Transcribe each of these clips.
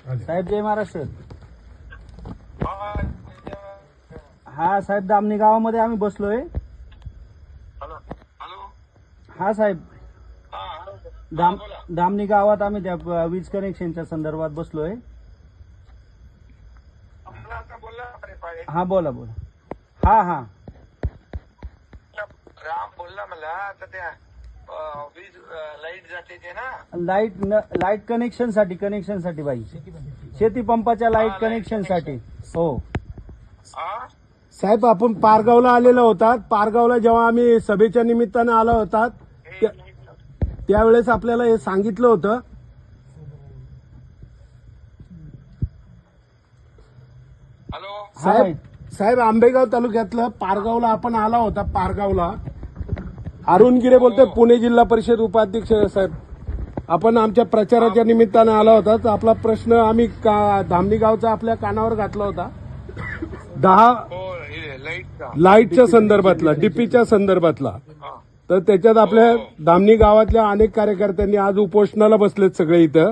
साहेब जय महाराष्ट्र. हा साहेब, दामणी गावामध्ये आम्ही बसलोय. हा साहेब, दामणी गावात आम्ही त्या वीज कनेक्शनच्या संदर्भात बसलोय. हा बोला बोला. हा हा राम बोलला मला आता त्या वीज लाईट जाते ते ना, लाईट कनेक्शन साठी बाई, शेती पंपाच्या लाईट कनेक्शन साठी. हो साहेब, आपण पारगावला आलेलो होतात. पारगावला जेव्हा आम्ही सभेच्या निमित्तानं आलो होतात त्यावेळेस आपल्याला हे सांगितलं होतं. हॅलो साहेब आंबेगाव तालुक्यातलं पारगावला आपण आला होता. पारगावला अरुण गिरे बोलतोय, पुणे जिल्हा परिषद उपाध्यक्ष. साहेब, आपण आमच्या प्रचाराच्या निमित्तानं आला होता. तर आपला प्रश्न आम्ही धामणी गावचा आपल्या कानावर घातला होता. 10 लाईटच्या संदर्भातला, डीपीच्या संदर्भातला. तर त्याच्यात आपल्या धामणी गावातल्या अनेक कार्यकर्त्यांनी आज उपोषणाला बसलेत सगळे इथं.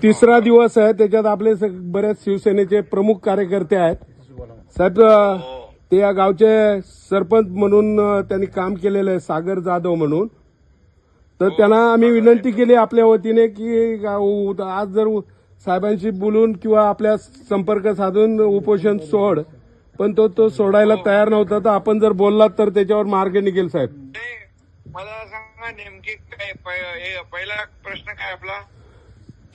तिसरा दिवस आहे. त्याच्यात आपले बरेच शिवसेनेचे प्रमुख कार्यकर्ते आहेत. साहेब, ते या गावचे सरपंच म्हणून त्यांनी काम केलेलं आहे, सागर जाधव म्हणून. तर त्यांना आम्ही विनंती केली आपल्या वतीने की आज जर साहेबांशी बोलून किंवा आपल्या संपर्क साधून उपोषण सोड, पण तो सोडायला तयार नव्हता. तर आपण जर बोललात तर त्याच्यावर मार्ग निघेल. साहेब, मला सांगा नेमकी काय पहिला प्रश्न काय आपला?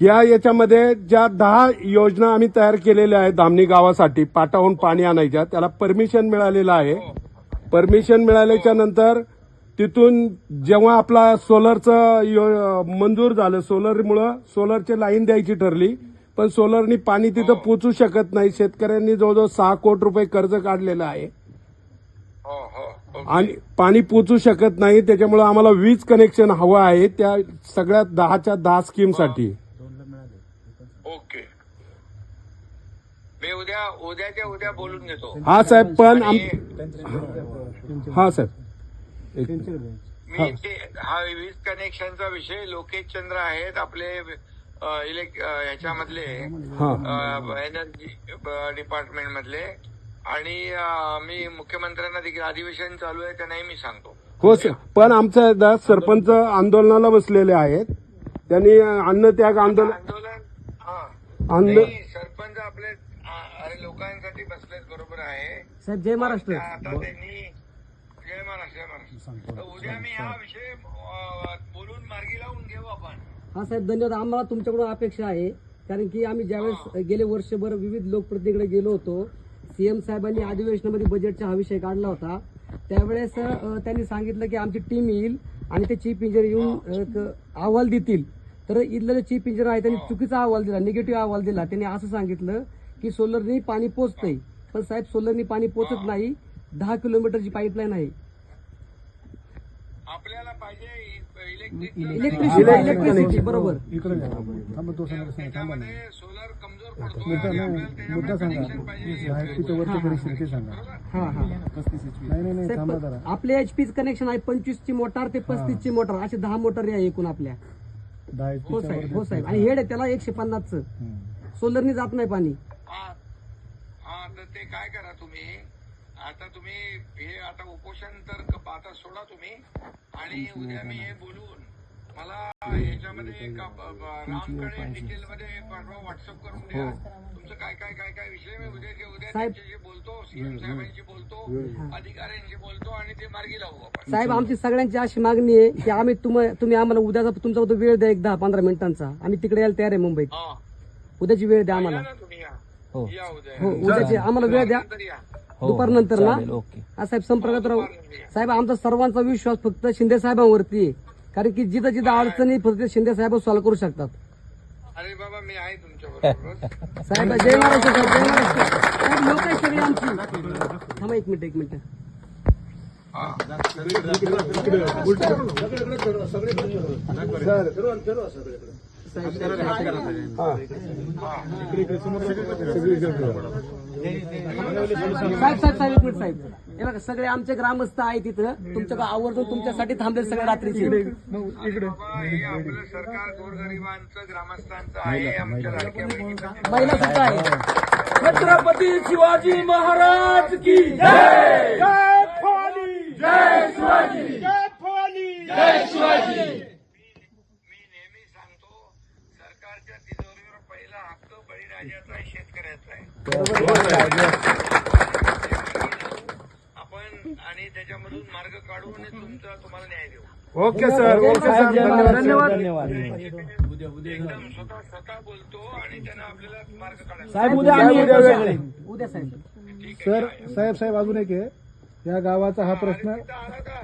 याच्यामध्ये ज्या 10 योजना आम्ही तयार केलेल्या आहेत धामणी गावासाठी, पाटाहून पाणी आणायच्या, त्याला परमिशन मिळालेलं आहे. परमिशन मिळाल्याच्या नंतर तिथून जेव्हा आपला सोलरचं मंजूर झालं, सोलरची लाईन द्यायची ठरली, पण सोलरनी पाणी तिथं पोचू शकत नाही. शेतकऱ्यांनी जवळजवळ 6 कोटी रुपये कर्ज काढलेलं आहे आणि पाणी पोचू शकत नाही. त्याच्यामुळे आम्हाला वीज कनेक्शन हवं आहे त्या सगळ्या 10च्या 10 स्कीमसाठी. ओके, मी उद्याच्या उद्या बोलून घेतो. हा साहेब, पण हा साहेब, मी हा वीज कनेक्शनचा विषय लोकेश चंद्र आहेत आपले ह्याच्यामधले एनर्जी डिपार्टमेंट मधले, आणि मी मुख्यमंत्र्यांना देखील अधिवेशन चालू आहे त्यांनाही मी सांगतो. हो सर, पण आमच्या सरपंच आंदोलनाला बसलेले आहेत. त्यांनी अन्नत्याग आंदोलन सरपंच आपले लोकांसाठी बसलेत, बरोबर आहे साहेब. जय महाराष्ट्र. आता त्यांनी जय महाराष्ट्र. उद्या मी हा विषय बोलून मार्गी लावून घेऊ आपण. हा साहेब, धन्यवाद. आम्हाला तुमच्याकडून अपेक्षा आहे, कारण की आम्ही ज्यावेळेस गेले वर्षभर विविध लोकप्रतिनिधीकडे गेलो होतो, सीएम साहेबांनी अधिवेशनामध्ये बजेटचा हा विषय काढला होता. त्यावेळेस त्यांनी सांगितलं की आमची टीम येईल आणि ते चीफ इंजिनियर येऊन अहवाल देतील. तर इथलं जे चीफ इंजिनियर आहे त्यांनी चुकीचा अहवाल दिला, निगेटिव्ह अहवाल दिला. त्यांनी असं सांगितलं की सोलरनी पाणी पोचतंय, पण साहेब सोलरनी पाणी पोचत नाही. 10 किलोमीटरची पाईपलाईन आहे. आपल्याला पाहिजे इलेक्ट्रिसिटी. बरोबर. त्याच्यामध्ये सोलर कमजोर पडतो. मुद्दा सांगा, आपले एचपी कनेक्शन आहे 25 ची मोटार ते 35 ची मोटार, असे 10 मोटार आहे एकूण आपल्या. हो साहेब, हो साहेब. आणि हेड आहे त्याला 150चं. सोलरनी जात नाही पाणी. हा, तर ते काय करा तुम्ही आता, तुम्ही हे आता उपोषण तर आता सोडा तुम्ही, आणि उद्या मी हे बोलून मला याच्यामध्ये रामकडे डिटेल मध्ये व्हॉट्सअप करून द्या तुमचं काय काय काय काय विषय. मी उद्या त्यांच्याशी बोलतो, सीएम साहेबांशी बोलतो, अधिकाऱ्यांशी बोलतो, आणि ते मार्गी लावू आपण. साहेब, आमची सगळ्यांची अशी मागणी आहे की आम्ही तुम्ही आम्हाला उद्याचा तुमचा वेळ द्या, 10-15 मिनिटांचा. आम्ही तिकडे यायला तयार आहे मुंबईत. उद्याची वेळ द्या आम्हाला. हो, उद्याची आम्हाला वेळ द्या, दुपारनंतर ना. हा साहेब, संपर्कात राहू. साहेब, आमचा सर्वांचा विश्वास फक्त शिंदे साहेबांवरती आहे, कारण की जिथं जिथं अडचणी फक्त शिंदे साहेब सॉल्व्ह करू शकतात. अरे बाबा, मी आहे तुमच्याबरोबर. साहेब, जय महाराष्ट्र. जय महाराष्ट्र. साहेब, लोक आहे सगळे आमची. थांबा एक मिनिट. साहेब एक मिनिट साहेब. हे बघा सगळे आमचे ग्रामस्थ आहे तिथं तुमच्या आवर्जून तुमच्यासाठी थांबले सगळे रात्रीचे. बाबा, हे आपलं सरकार गोरगरिबांचं ग्रामस्थांचं आहे. आमच्या लाडक्या बहिणीचं महिला सुद्धा आहे. छत्रपती शिवाजी महाराज की जय. जय भवानी. जय शिवाजी. जय भवानी. जय शिवाजी. मी नेहमी सांगतो, सरकारच्या तिजोरीवर पहिला हक्क बळीराजाचा आहे, शेतकऱ्याचा आहे. आपण आणि त्याच्यामधून मार्ग काढू आणि तुम्हाला न्याय देऊ. ओके सर, ओके सर, धन्यवाद. धन्यवाद. एकदम स्वतः बोलतो आणि त्यांना आपल्याला मार्ग काढायचा. साहेब उद्या आम्ही येतो सगळे. उद्या साहेब. ठीक आहे. सर साहेब अजून एक आहे या गावाचा हा प्रश्न तिथं आला का?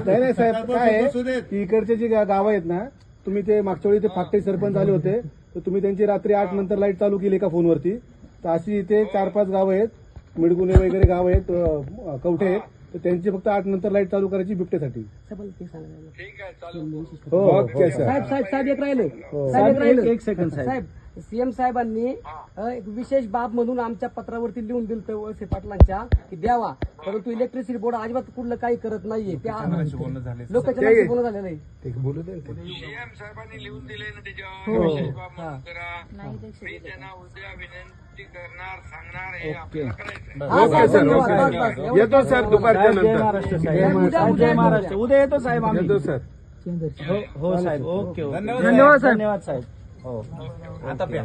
नाही साहेब काय आहे की इकडचे जी गावं आहेत ना तुम्ही ते मागच्या वेळी ते फाटे सरपंच आले होते तर तुम्ही त्यांची रात्री 8 नंतर लाईट चालू केली का फोनवरती. तर अशी इथे 4-5 गावं आहेत मिडगुणे वगैरे गावं आहेत कवठे आहेत तर त्यांची फक्त 8 नंतर लाईट चालू करायची बिबटेसाठी. ठीक आहे, चालू. हो, ओके सर. साहेब एक राहिले. एक सेकंड साहेब. साहेब सीएम साहेबांनी एक विशेष बाब म्हणून आमच्या पत्रावरती लिहून दिलं वळसे पाटलांच्या की द्यावा, परंतु इलेक्ट्रिसिटी बोर्ड अजिबात कुठलं काही करत नाहीये. त्या लोकांच्या बोलणं झालेलं आहे. सीएम साहेबांनी लिहून दिले ना त्याच्यावर विशेष बाब म्हणून करा. मी त्यांना उद्या विनंती करणार, सांगणार, हे आपल्याला करायचं आहे. Okay sir, okay sir. येतो सर दुपारच्या जय नंतर. महाराष्ट्र साहेब. साहेब, जय महाराष्ट्र. उद्या येतो साहेब आम्ही. येतो सर. हो साहेब. ओके. धन्यवाद साहेब. धन्यवाद साहेब. हो. आता प्या.